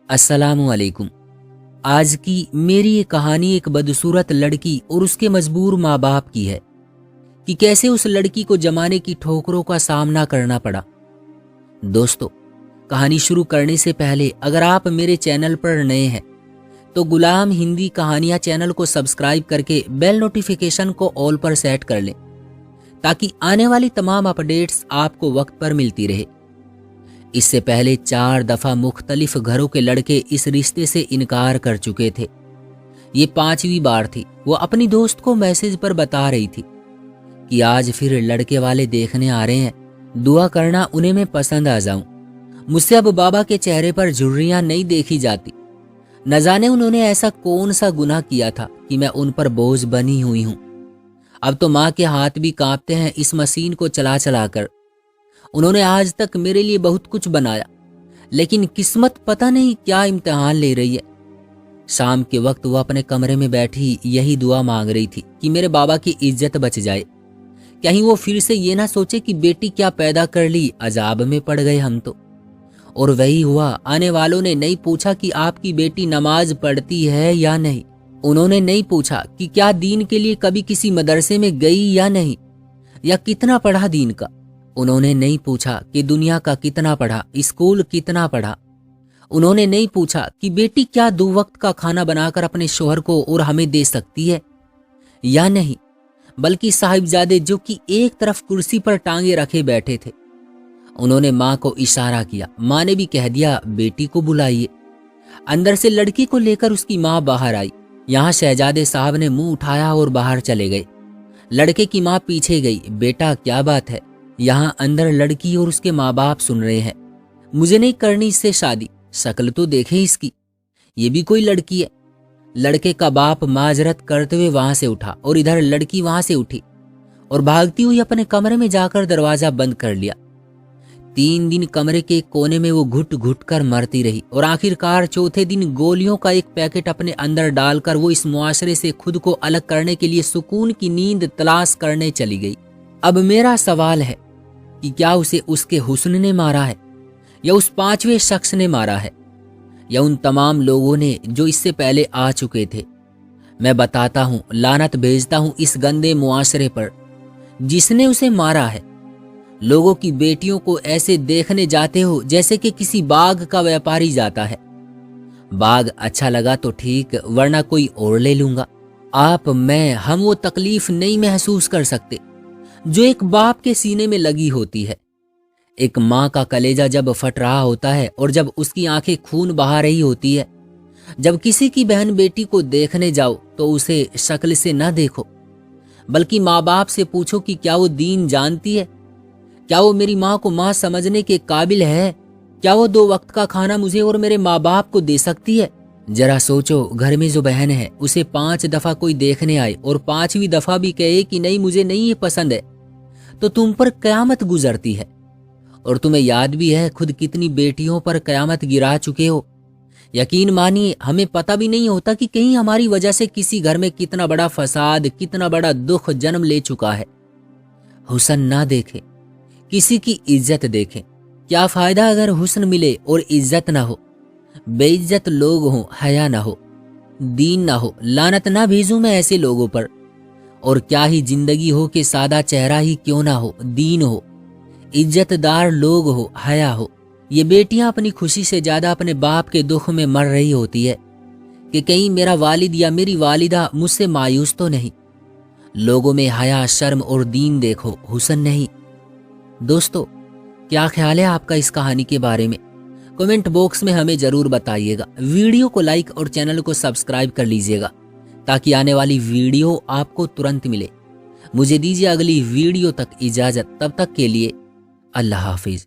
अस्सलामु अलैकुम। आज की मेरी ये कहानी एक बदसूरत लड़की और उसके मजबूर माँ बाप की है कि कैसे उस लड़की को जमाने की ठोकरों का सामना करना पड़ा। दोस्तों, कहानी शुरू करने से पहले अगर आप मेरे चैनल पर नए हैं तो गुलाम हिंदी कहानियां चैनल को सब्सक्राइब करके बेल नोटिफिकेशन को ऑल पर सेट कर लें ताकि आने वाली तमाम अपडेट्स आपको वक्त पर मिलती रहे। इससे पहले 4 दफा मुख्तलिफ घरों के लड़के इस रिश्ते से इनकार कर चुके थे। ये 5वीं बार थी वो अपनी दोस्त को मैसेज पर बता रही थी कि आज फिर लड़के वाले देखने आ रहे हैं, दुआ करना उन्हें मैं पसंद आ जाऊं। मुझसे अब बाबा के चेहरे पर झुर्रियां नहीं देखी जाती। न जाने उन्होंने ऐसा कौन सा गुनाह किया था कि मैं उन पर बोझ बनी हुई हूं। अब तो माँ के हाथ भी कांपते हैं इस मशीन को चला चला कर। उन्होंने आज तक मेरे लिए बहुत कुछ बनाया, लेकिन किस्मत पता नहीं क्या इम्तिहान ले रही है। शाम के वक्त वो अपने कमरे में बैठी यही दुआ मांग रही थी कि मेरे बाबा की इज्जत बच जाए। कहीं वो फिर से ये ना सोचे कि बेटी क्या पैदा कर ली, अजाब में पड़ गए हम तो। और वही हुआ। आने वालों ने नहीं पूछा कि आपकी बेटी नमाज पढ़ती है या नहीं। उन्होंने नहीं पूछा कि क्या दीन के लिए कभी किसी मदरसे में गई या नहीं, या कितना पढ़ा दीन का। उन्होंने नहीं पूछा कि दुनिया का कितना पढ़ा, स्कूल कितना पढ़ा। उन्होंने नहीं पूछा कि बेटी क्या 2 वक्त का खाना बनाकर अपने शोहर को और हमें दे सकती है या नहीं, बल्कि साहिबजादे जो कि एक तरफ कुर्सी पर टांगे रखे बैठे थे। उन्होंने माँ को इशारा किया। माँ ने भी कह दिया बेटी को बुलाइए। अंदर से लड़की को लेकर उसकी माँ बाहर आई। यहाँ शहजादे साहब ने मुंह उठाया और बाहर चले गए। लड़के की माँ पीछे गई। बेटा क्या बात है? यहाँ अंदर लड़की और उसके माँ बाप सुन रहे हैं। मुझे नहीं करनी इससे शादी, शक्ल तो देखे इसकी, ये भी कोई लड़की है। लड़के का बाप माजरत करते हुए वहां से उठा और इधर लड़की वहां से उठी और भागती हुई अपने कमरे में जाकर दरवाजा बंद कर लिया। 3 दिन कमरे के कोने में वो घुट घुट कर मरती रही और आखिरकार चौथे दिन गोलियों का एक पैकेट अपने अंदर डालकर वो इस मुआशरे से खुद को अलग करने के लिए सुकून की नींद तलाश करने चली गई। अब मेरा सवाल है कि क्या उसे उसके हुस्न ने मारा है, या उस 5वें शख्स ने मारा है, या उन तमाम लोगों ने जो इससे पहले आ चुके थे। मैं बताता हूं, लानत भेजता हूं इस गंदे मुआशरे पर जिसने उसे मारा है। लोगों की बेटियों को ऐसे देखने जाते हो जैसे कि किसी बाग का व्यापारी जाता है। बाग अच्छा लगा तो ठीक, वरना कोई और ले लूंगा। आप, मैं, हम वो तकलीफ नहीं महसूस कर सकते जो एक बाप के सीने में लगी होती है। एक माँ का कलेजा जब फट रहा होता है और जब उसकी आंखें खून बहा रही होती है। जब किसी की बहन बेटी को देखने जाओ तो उसे शक्ल से न देखो, बल्कि माँ बाप से पूछो कि क्या वो दीन जानती है, क्या वो मेरी माँ को माँ समझने के काबिल है, क्या वो 2 वक्त का खाना मुझे और मेरे माँ बाप को दे सकती है। जरा सोचो, घर में जो बहन है उसे 5 दफा कोई देखने आए और 5वीं दफा भी कहे कि नहीं मुझे नहीं ये पसंद है, तो तुम पर कयामत गुजरती है। और तुम्हें याद भी है खुद कितनी बेटियों पर कयामत गिरा चुके हो। यकीन मानिए, हमें पता भी नहीं होता कि कहीं हमारी वजह से किसी घर में कितना बड़ा फसाद, कितना बड़ा दुख जन्म ले चुका है। हुस्न ना देखें, किसी की इज्जत देखें। क्या फायदा अगर हुस्न मिले और इज्जत ना हो, बेइज्जत लोग हों, हया ना हो, दीन ना हो। लानत ना भेजूं मैं ऐसे लोगों पर। और क्या ही जिंदगी हो कि सादा चेहरा ही क्यों ना हो, दीन हो, इज्जतदार लोग हो, हया हो। ये बेटियां अपनी खुशी से ज्यादा अपने बाप के दुख में मर रही होती है कि कहीं मेरा वालिद या मेरी वालिदा मुझसे मायूस तो नहीं। लोगों में हया, शर्म और दीन देखो, हुस्न नहीं। दोस्तों, क्या ख्याल है आपका इस कहानी के बारे में? कमेंट बॉक्स में हमें जरूर बताइएगा। वीडियो को लाइक और चैनल को सब्सक्राइब कर लीजिएगा ताकि आने वाली वीडियो आपको तुरंत मिले। मुझे दीजिए अगली वीडियो तक इजाजत। तब तक के लिए अल्लाह हाफिज।